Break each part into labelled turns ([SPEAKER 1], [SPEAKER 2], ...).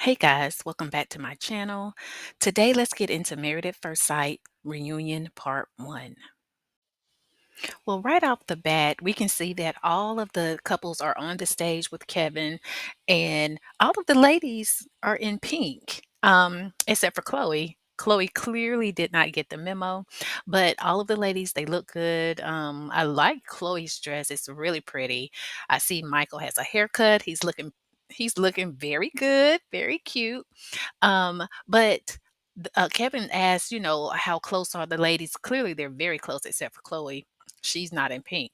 [SPEAKER 1] Hey guys, welcome back to my channel. Today, let's get into Married at First Sight Reunion Part 1. Well, right off the bat, we can see that all of the couples are on the stage with Kevin, and all of the ladies are in pink, except for Chloe. Chloe clearly did not get the memo, but all of the ladies, they look good. I like Chloe's dress. It's really pretty. I see Michael has a haircut. He's looking very good, very cute. But Kevin asked, how close are the ladies? Clearly, they're very close, except for Chloe. She's not in pink.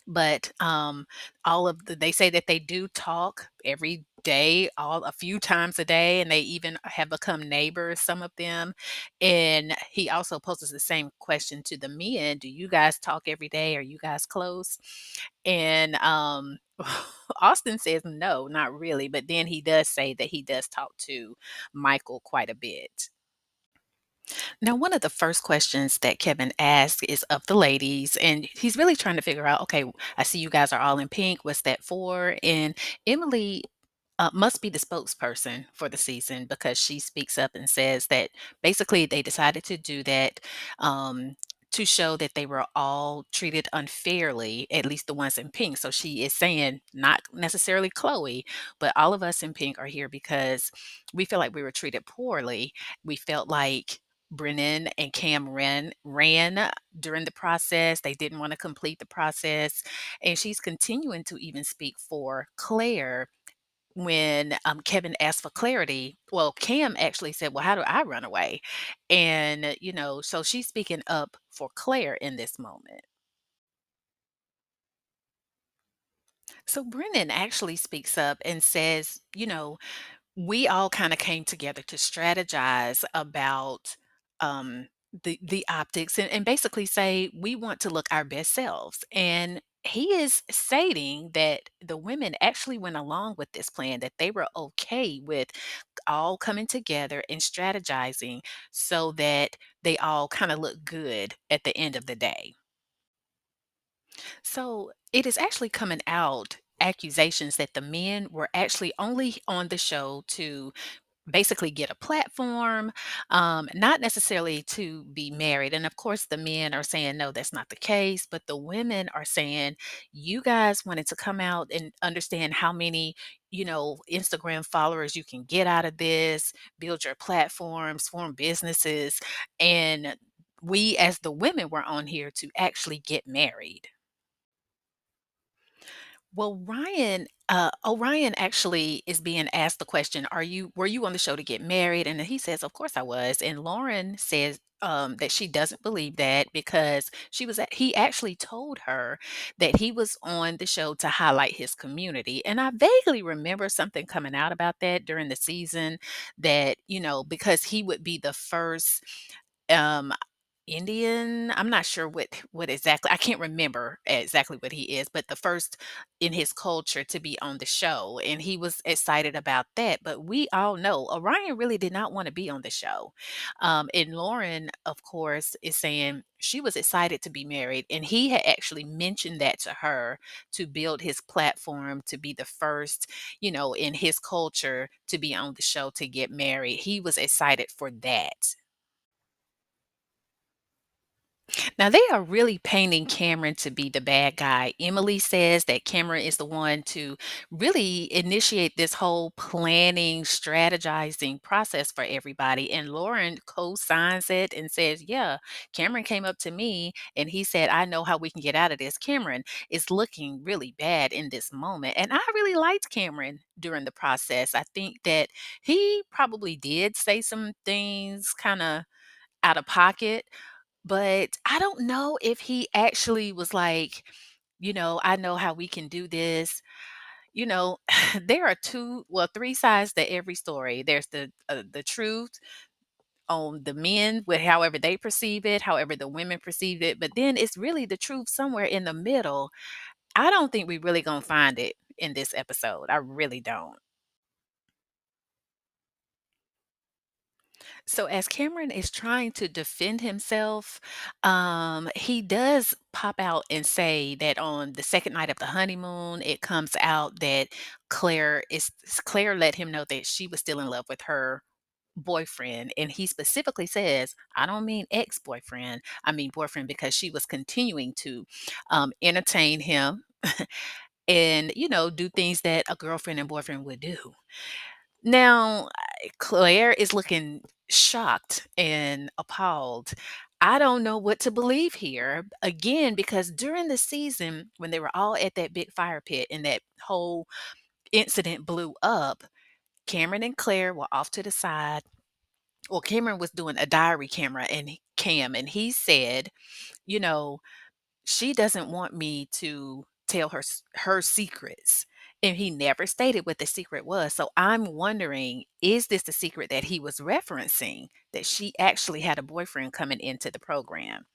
[SPEAKER 1] But all of they say that they do talk every day, all a few times a day, and they even have become neighbors, some of them. And he also poses the same question to the men: Do you guys talk every day? Are you guys close? And Austin says no, not really. But then he does say that he does talk to Michael quite a bit. Now, one of the first questions that Kevin asks is of the ladies, and he's really trying to figure out, okay, I see you guys are all in pink. What's that for? And Emily must be the spokesperson for the season because she speaks up and says that basically they decided to do that um, to show that they were all treated unfairly, at least the ones in pink. So she is saying, not necessarily Chloe, but all of us in pink are here because we feel like we were treated poorly. We felt like Brennan and Cam ran during the process. They didn't want to complete the process. And she's continuing to even speak for Claire when Kevin asked for clarity. Well, Cam actually said, "Well, how do I run away?" And, so she's speaking up for Claire in this moment. So Brennan actually speaks up and says, we all kind of came together to strategize about um, the optics and basically say we want to look our best selves. And he is stating that the women actually went along with this plan, that they were okay with all coming together and strategizing so that they all kind of look good at the end of the day. So it is actually coming out accusations that the men were actually only on the show to basically get a platform, not necessarily to be married. And of course, the men are saying, no, that's not the case. But the women are saying, you guys wanted to come out and understand how many, Instagram followers you can get out of this, build your platforms, form businesses. And we, as the women, were on here to actually get married. Well, Orion actually is being asked the question, were you on the show to get married? And he says, of course I was. And Lauren says that she doesn't believe that because he actually told her that he was on the show to highlight his community. And I vaguely remember something coming out about that during the season that, because he would be the first um Indian, I'm not sure what exactly. I can't remember exactly what he is, but the first in his culture to be on the show, and he was excited about that. But we all know Orion really did not want to be on the show. And Lauren, of course, is saying she was excited to be married, and he had actually mentioned that to her to build his platform to be the first, in his culture to be on the show to get married. He was excited for that. Now they are really painting Cameron to be the bad guy. Emily says that Cameron is the one to really initiate this whole planning, strategizing process for everybody. And Lauren co-signs it and says, yeah, Cameron came up to me and he said, I know how we can get out of this. Cameron is looking really bad in this moment. And I really liked Cameron during the process. I think that he probably did say some things kind of out of pocket, but I don't know if he actually was like, "I know how we can do this." You know, there are 2, well, 3 sides to every story. There's the truth on the men with however they perceive it, however the women perceive it, but then it's really the truth somewhere in the middle. I don't think we really gonna find it in this episode. I really don't. So as Cameron is trying to defend himself, he does pop out and say that on the second night of the honeymoon, it comes out that Claire let him know that she was still in love with her boyfriend, and he specifically says, "I don't mean ex-boyfriend, I mean boyfriend," because she was continuing to entertain him and do things that a girlfriend and boyfriend would do. Now, Claire is looking shocked and appalled. I don't know what to believe here. Again, because during the season, when they were all at that big fire pit and that whole incident blew up, Cameron and Claire were off to the side. Well, Cameron was doing a diary camera and cam, and he said, you know, she doesn't want me to tell her secrets. And he never stated what the secret was. So I'm wondering, is this the secret that he was referencing? That she actually had a boyfriend coming into the program?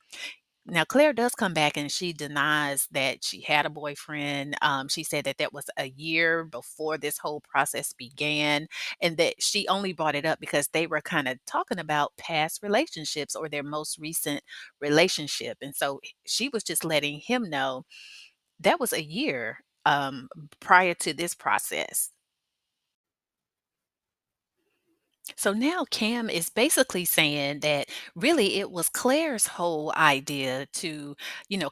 [SPEAKER 1] Now, Claire does come back and she denies that she had a boyfriend. She said that that was a year before this whole process began, and that she only brought it up because they were kind of talking about past relationships or their most recent relationship. And so she was just letting him know that was a year prior to this process. So now Cam is basically saying that really it was Claire's whole idea to,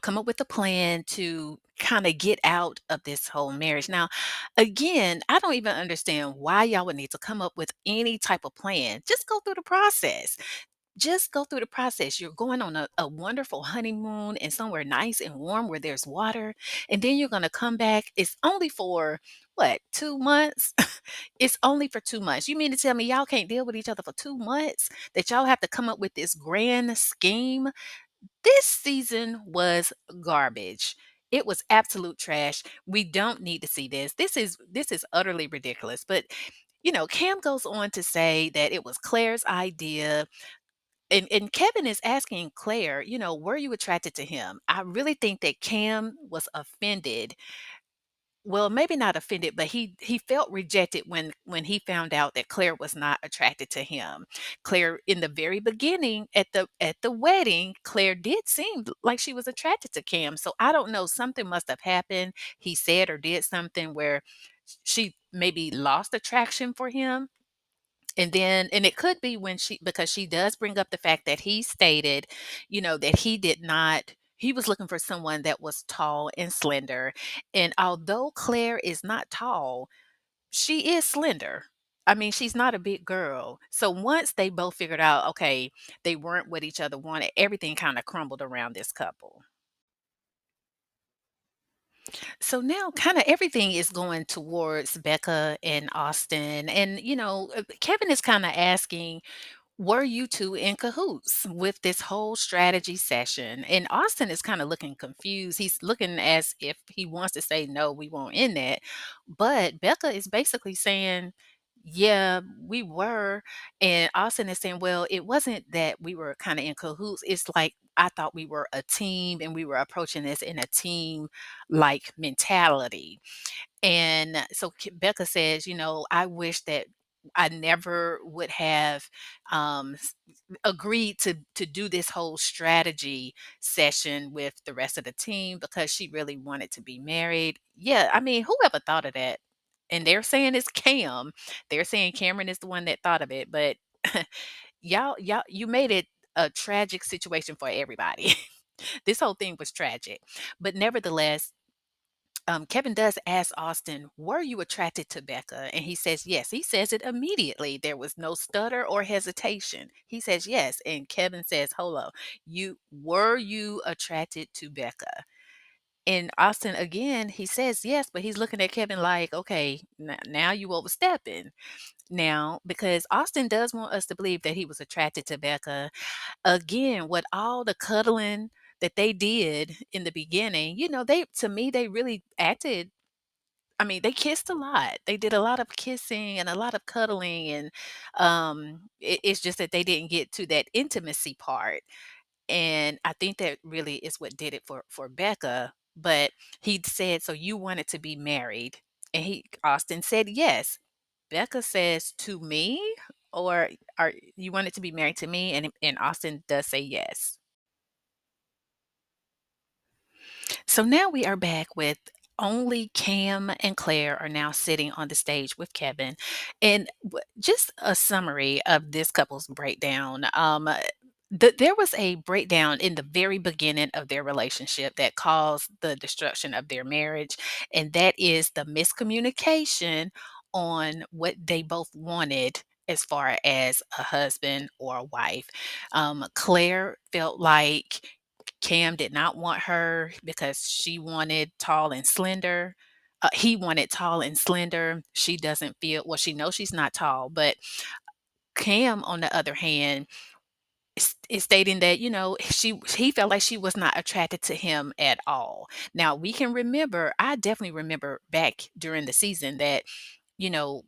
[SPEAKER 1] come up with a plan to kind of get out of this whole marriage. Now, again, I don't even understand why y'all would need to come up with any type of plan. Just go through the process. Just go through the process. You're going on a wonderful honeymoon and somewhere nice and warm where there's water. And then you're going to come back. It's only for what, 2 months? It's only for 2 months. You mean to tell me y'all can't deal with each other for 2 months? That y'all have to come up with this grand scheme? This season was garbage. It was absolute trash. We don't need to see this. This is utterly ridiculous. But Cam goes on to say that it was Claire's idea, and Kevin is asking Claire, were you attracted to him? I really think that Cam was offended. Well, maybe not offended, but he felt rejected when he found out that Claire was not attracted to him. Claire, in the very beginning at the wedding, Claire did seem like she was attracted to Cam. So I don't know, something must have happened. He said or did something where she maybe lost attraction for him. And it could be when because she does bring up the fact that he stated, that he was looking for someone that was tall and slender. And although Claire is not tall, she is slender. I mean, she's not a big girl. So once they both figured out, okay, they weren't what each other wanted, everything kind of crumbled around this couple. So now kind of everything is going towards Becca and Austin. And, Kevin is kind of asking, were you 2 in cahoots with this whole strategy session? And Austin is kind of looking confused. He's looking as if he wants to say, no, we won't end that. But Becca is basically saying, yeah, we were. And Austin is saying, well, it wasn't that we were kind of in cahoots. It's like I thought we were a team and we were approaching this in a team like mentality. And so Becca says, I wish that I never would have agreed to do this whole strategy session with the rest of the team because she really wanted to be married. Yeah, I mean, whoever thought of that? And they're saying it's Cam. They're saying Cameron is the one that thought of it, but y'all, you made it a tragic situation for everybody. This whole thing was tragic, but nevertheless, Kevin does ask Austin, were you attracted to Becca? And he says, yes. He says it immediately. There was no stutter or hesitation. He says, yes. And Kevin says, hold on, were you attracted to Becca? And Austin, again, he says yes, but he's looking at Kevin like, okay, now you overstepping. Now, because Austin does want us to believe that he was attracted to Becca. Again, with all the cuddling that they did in the beginning, to me, they really acted. I mean, they kissed a lot. They did a lot of kissing and a lot of cuddling, and it's just that they didn't get to that intimacy part. And I think that really is what did it for Becca. But he said, "So you wanted to be married?" And Austin said, "Yes." Becca says, "To me?" or are you wanted to be married to me? And Austin does say yes. So now we are back with only Cam and Claire are now sitting on the stage with Kevin. And just a summary of this couple's breakdown. There was a breakdown in the very beginning of their relationship that caused the destruction of their marriage, and that is the miscommunication on what they both wanted as far as a husband or a wife. Claire felt like Cam did not want her because she wanted tall and slender. He wanted tall and slender. She doesn't feel, well, she knows she's not tall, but Cam, on the other hand, is stating that, he felt like she was not attracted to him at all. Now, we can remember, I definitely remember back during the season that, you know,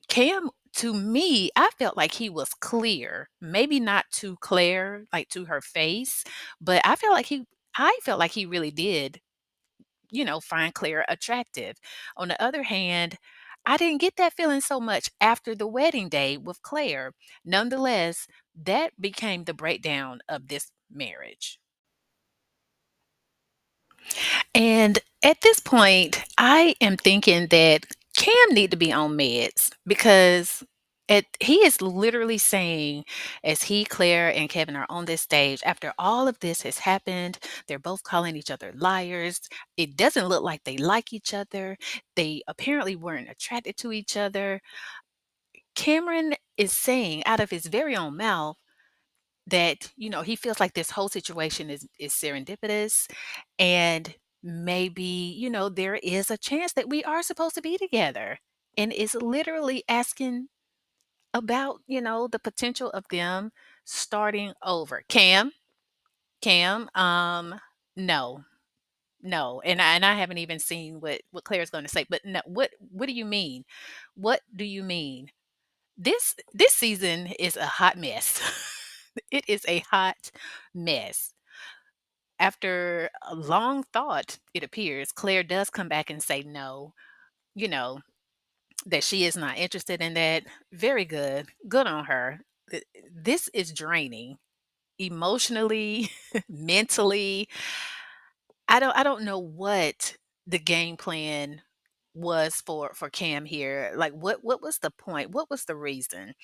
[SPEAKER 1] Cam, to me, I felt like he was clear, maybe not to Claire, like to her face, but I felt like he really did, find Claire attractive. On the other hand, I didn't get that feeling so much after the wedding day with Claire. Nonetheless, that became the breakdown of this marriage. And at this point, I am thinking that Cam need to be on meds because he is literally saying, as he, Claire, and Kevin are on this stage, after all of this has happened, they're both calling each other liars. It doesn't look like they like each other. They apparently weren't attracted to each other. Cameron is saying out of his very own mouth that, he feels like this whole situation is serendipitous, and maybe, there is a chance that we are supposed to be together, and is literally asking about, the potential of them starting over. Cam, no. No, and I haven't even seen what Claire's going to say, but no, what do you mean? What do you mean? This season is a hot mess. It is a hot mess. After a long thought, it appears, Claire does come back and say no, you know, that she is not interested in that. Very good. Good on her. This is draining emotionally, mentally. I don't know what the game plan was for Cam here. Like what was the point? What was the reason?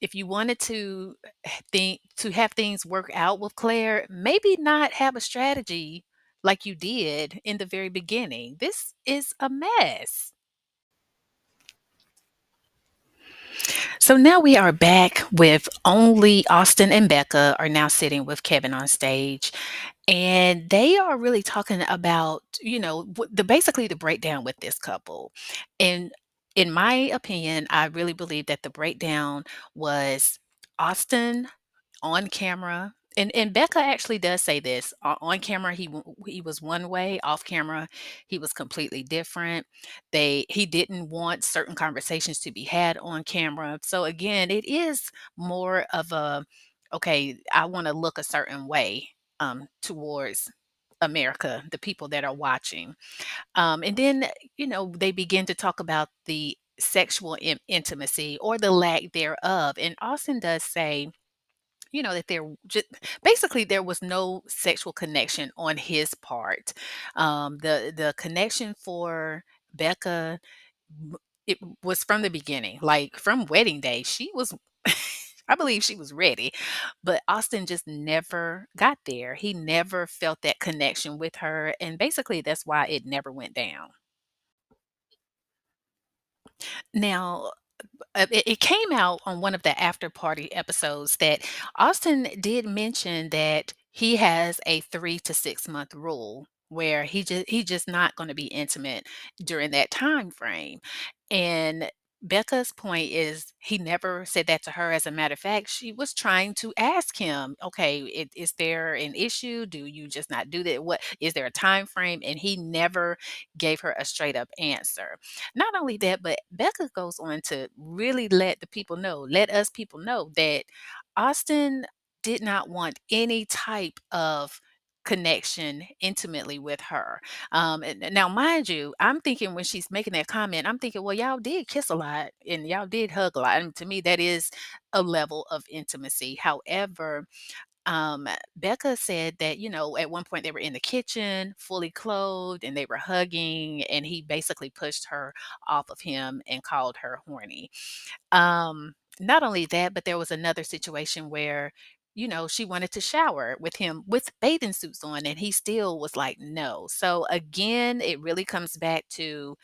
[SPEAKER 1] If you wanted to have things work out with Claire, maybe not have a strategy like you did in the very beginning. This is a mess. So now we are back with only Austin and Becca are now sitting with Kevin on stage. And they are really talking about, basically the breakdown with this couple. And in my opinion, I really believe that the breakdown was Austin on camera, and Becca actually does say this, on camera he was one way, off camera he was completely different. He didn't want certain conversations to be had on camera. So again, it is more of a, okay, I want to look a certain way towards America, the people that are watching. And then, they begin to talk about the sexual intimacy or the lack thereof. And Austin does say, that basically there was no sexual connection on his part. The connection for Becca, it was from the beginning, like from wedding day. She was, I believe she was ready, but Austin just never got there. He never felt that connection with her, and basically that's why it never went down. Now, it came out on one of the after party episodes that Austin did mention that he has a 3 to 6 month rule where he just not going to be intimate during that time frame. And Becca's point is he never said that to her. As a matter of fact, she was trying to ask him, okay, is there an issue? Do you just not do that? What is there a time frame? And he never gave her a straight up answer. Not only that, but Becca goes on to really let us people know that Austin did not want any type of connection intimately with her. And now, mind you, I'm thinking when she's making that comment, I'm thinking, well, y'all did kiss a lot and y'all did hug a lot. And to me, that is a level of intimacy. However, Becca said that, at one point they were in the kitchen, fully clothed, and they were hugging, and he basically pushed her off of him and called her horny. Not only that, but there was another situation where, she wanted to shower with him with bathing suits on, and he still was like, no. So again, it really comes back to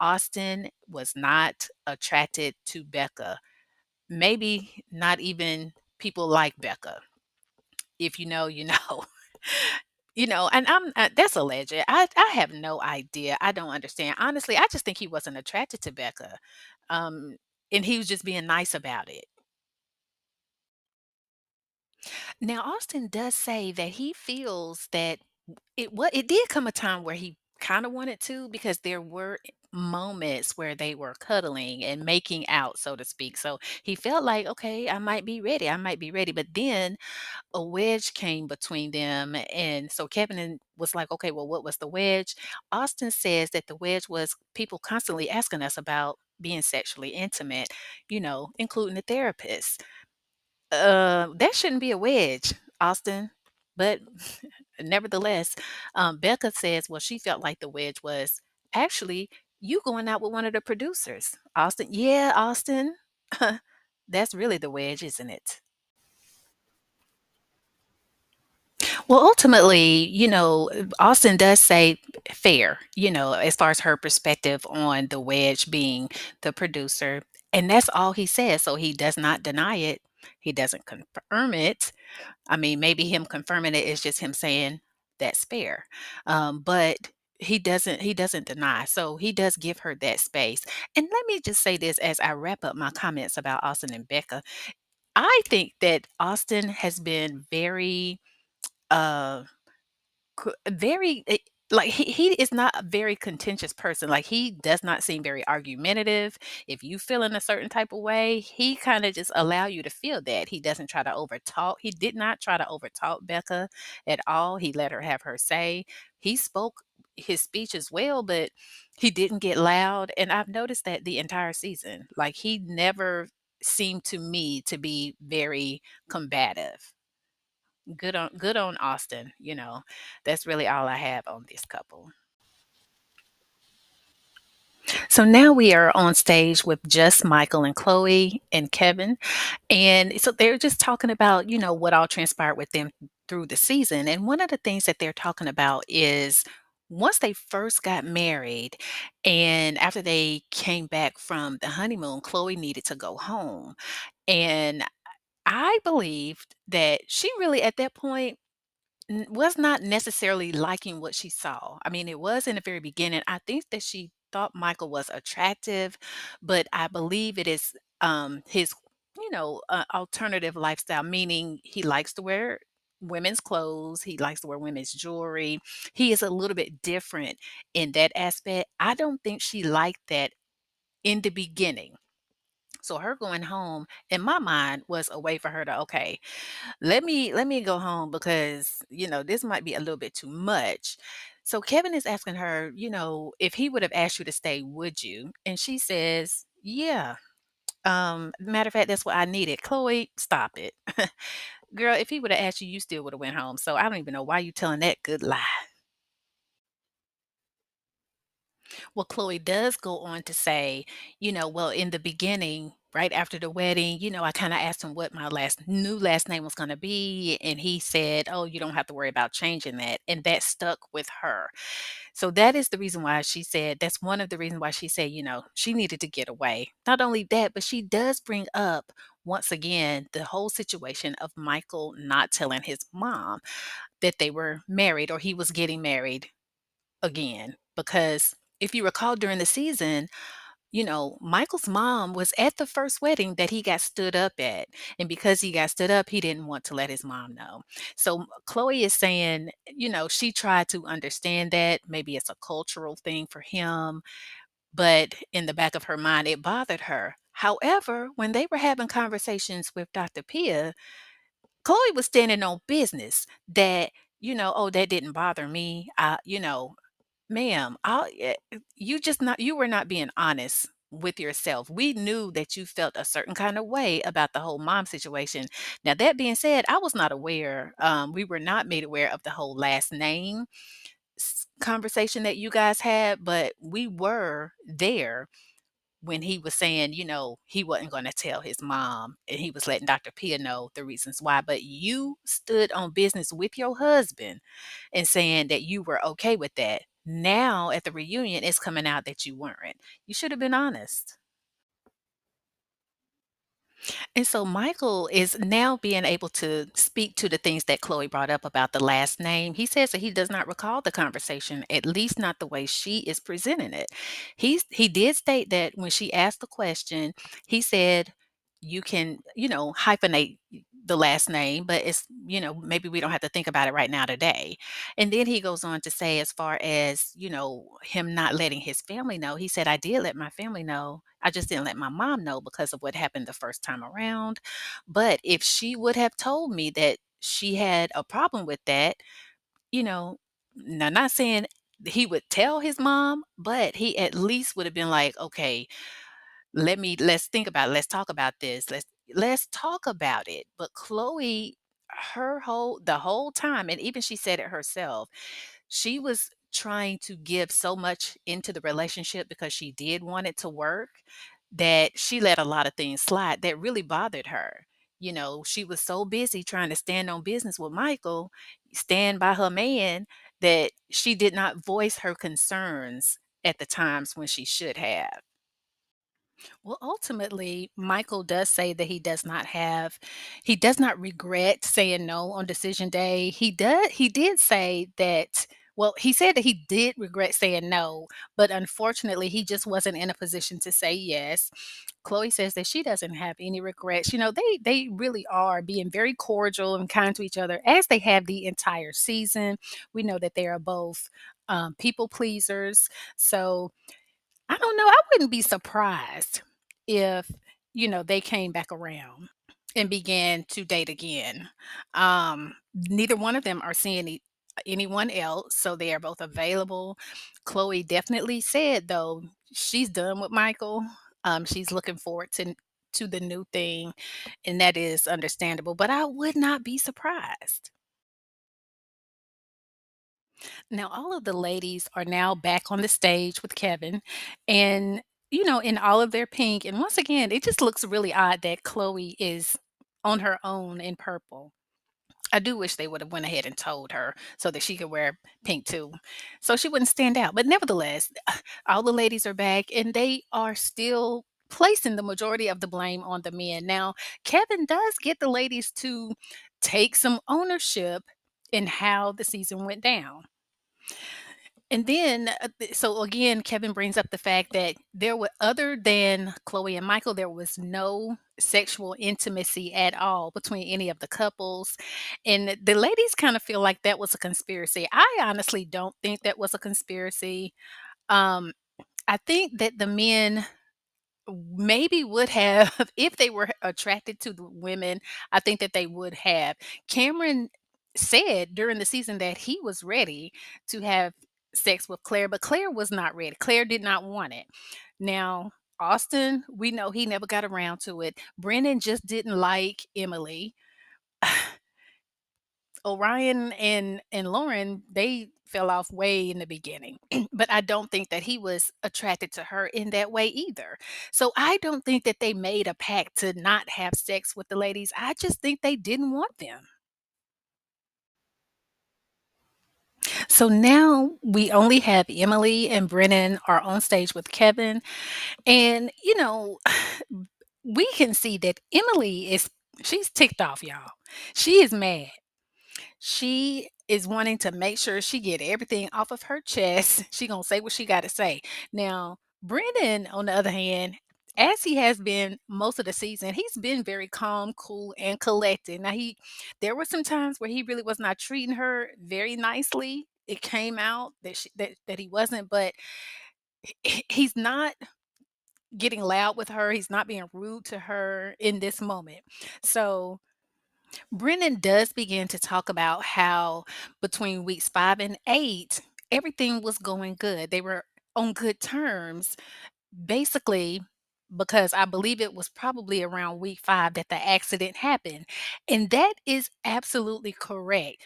[SPEAKER 1] Austin was not attracted to Becca. Maybe not even people like Becca. If you know, you know. And that's alleged. I have no idea. I don't understand. Honestly, I just think he wasn't attracted to Becca. Um, and he was just being nice about it. Now, Austin does say that he feels that it did come a time where he kind of wanted to, because there were moments where they were cuddling and making out, so to speak. So he felt like, okay, I might be ready. I might be ready. But then a wedge came between them. And so was like, okay, well, what was the wedge? Austin says that the wedge was people constantly asking us about being sexually intimate, including the therapist. That shouldn't be a wedge, Austin. But nevertheless, Becca says, well, she felt like the wedge was actually you going out with one of the producers. Austin, yeah, Austin. That's really the wedge, isn't it? Well, ultimately, Austin does say fair, as far as her perspective on the wedge being the producer. And that's all he says. So he does not deny it. He doesn't confirm it. I mean, maybe him confirming it is just him saying that's fair. But he doesn't deny. So he does give her that space. And let me just say this as I wrap up my comments about Austin and Becca. I think that Austin has been very uh very like he is not a very contentious person. Like, he does not seem very argumentative. If you feel in a certain type of way, he kind of just allow you to feel that. He doesn't try to overtalk. He did not try to overtalk Becca at all. He let her have her say. He spoke his speech as well, but he didn't get loud. And I've noticed that the entire season. Like, he never seemed to me to be very combative. Good on Austin. That's really all I have on this couple. So now we are on stage with just Michael and Chloe and Kevin. And so they're just talking about, what all transpired with them through the season. And one of the things that they're talking about is once they first got married and after they came back from the honeymoon, Chloe needed to go home. And I believed that she really at that point was not necessarily liking what she saw. I mean, it was in the very beginning. I think that she thought Michael was attractive, but I believe it is his, alternative lifestyle, meaning he likes to wear women's clothes, he likes to wear women's jewelry. He is a little bit different in that aspect. I don't think she liked that in the beginning. So her going home in my mind was a way for her to, okay, let me go home because this might be a little bit too much. So Kevin is asking her, if he would have asked you to stay, would you? And she says, yeah. Matter of fact, that's what I needed. Chloe, stop it. Girl, if he would have asked you, you still would have went home. So I don't even know why you telling that good lie. Well, Chloe does go on to say, well, in the beginning, right after the wedding, I kind of asked him what my new last name was going to be. And he said, oh, you don't have to worry about changing that. And that stuck with her. So that is the reason why she said, that's one of the reasons why she said, she needed to get away. Not only that, but she does bring up once again the whole situation of Michael not telling his mom that they were married or he was getting married again. Because if you recall during the season, Michael's mom was at the first wedding that he got stood up at. And because he got stood up, he didn't want to let his mom know. So Chloe is saying, she tried to understand that. Maybe it's a cultural thing for him, but in the back of her mind, it bothered her. However, when they were having conversations with Dr. Pia, Chloe was standing on business that "Oh, that didn't bother me. Ma'am, you were not being honest with yourself. We knew that you felt a certain kind of way about the whole mom situation. Now, that being said, I was not aware, we were not made aware of the whole last name conversation that you guys had, but we were there when he was saying, he wasn't going to tell his mom and he was letting Dr. Pia know the reasons why. But you stood on business with your husband and saying that you were okay with that. Now at the reunion, it's coming out that you weren't. You should have been honest. And so Michael is now being able to speak to the things that Chloe brought up about the last name. He says that he does not recall the conversation, at least not the way she is presenting it. He did state that when she asked the question, he said you can, hyphenate the last name, but maybe we don't have to think about it right now today. And then he goes on to say, as far as, him not letting his family know, he said, I did let my family know. I just didn't let my mom know because of what happened the first time around. But if she would have told me that she had a problem with that, now not saying he would tell his mom, but he at least would have been like, okay, let's think about it. Let's talk about this. Let's talk about it. But Chloe, the whole time, and even she said it herself, she was trying to give so much into the relationship because she did want it to work, that she let a lot of things slide that really bothered her. She was so busy trying to stand on business with Michael, stand by her man, that she did not voice her concerns at the times when she should have. Well, ultimately, Michael does say that he does not regret saying no on decision day. He did say that, well, he said that he did regret saying no, but unfortunately, he just wasn't in a position to say yes. Chloe says that she doesn't have any regrets. They really are being very cordial and kind to each other, as they have the entire season. We know that they are both people pleasers. So I don't know, I wouldn't be surprised if, they came back around and began to date again. Neither one of them are seeing anyone else, so they are both available. Chloe definitely said, though, she's done with Michael. She's looking forward to the new thing, and that is understandable, but I would not be surprised. Now, all of the ladies are now back on the stage with Kevin and, in all of their pink. And once again, it just looks really odd that Chloe is on her own in purple. I do wish they would have went ahead and told her so that she could wear pink too, so she wouldn't stand out. But nevertheless, all the ladies are back and they are still placing the majority of the blame on the men. Now, Kevin does get the ladies to take some ownership in how the season went down. And then, so again, Kevin brings up the fact that there were, other than Chloe and Michael, there was no sexual intimacy at all between any of the couples. And the ladies kind of feel like that was a conspiracy. I honestly don't think that was a conspiracy. Um, I think that the men maybe would have, if they were attracted to the women, I think that they would have. Cameron said during the season that he was ready to have sex with Claire, but Claire was not ready. Claire did not want it. Now, Austin, we know he never got around to it. Brennan just didn't like Emily. Orion and Lauren, they fell off way in the beginning. But I don't think that he was attracted to her in that way either. So I don't think that they made a pact to not have sex with the ladies. I just think they didn't want them. So now we only have Emily and Brennan are on stage with Kevin. And, we can see that she's ticked off, y'all. She is mad. She is wanting to make sure she get everything off of her chest. She gonna say what she got to say. Now, Brendan, on the other hand, as he has been most of the season, he's been very calm, cool, and collected. Now, there were some times where he really was not treating her very nicely. It came out that he wasn't, but he's not getting loud with her. He's not being rude to her in this moment. So Brennan does begin to talk about how between weeks 5 and 8, everything was going good. They were on good terms, basically, because I believe it was probably around week 5 that the accident happened. And that is absolutely correct.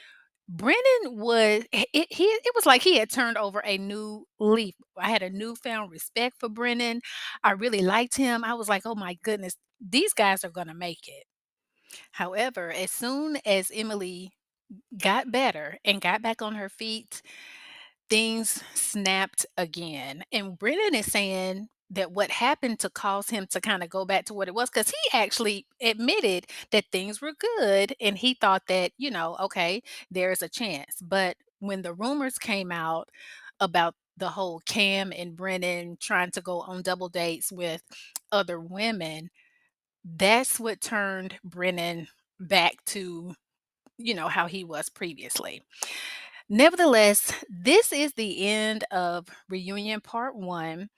[SPEAKER 1] Brennan was it was like he had turned over a new leaf. I had a newfound respect for Brennan. I really liked him. I was like, "Oh my goodness, these guys are going to make it." However, as soon as Emily got better and got back on her feet, things snapped again. And Brennan is saying that what happened to cause him to kind of go back to what it was, because he actually admitted that things were good and he thought that, okay, there's a chance. But when the rumors came out about the whole Cam and Brennan trying to go on double dates with other women, that's what turned Brennan back to, how he was previously. Nevertheless, this is the end of Reunion Part 1.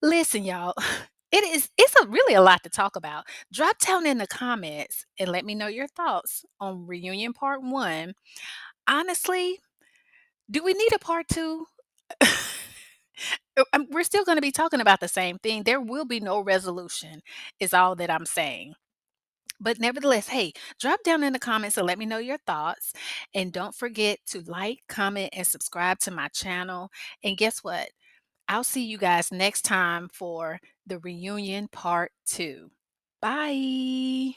[SPEAKER 1] Listen, y'all, it's really a lot to talk about. Drop down in the comments and let me know your thoughts on Reunion Part 1. Honestly, do we need a part 2? We're still going to be talking about the same thing. There will be no resolution, is all that I'm saying. But nevertheless, hey, drop down in the comments and let me know your thoughts. And don't forget to like, comment, and subscribe to my channel. And guess what? I'll see you guys next time for the reunion part 2. Bye.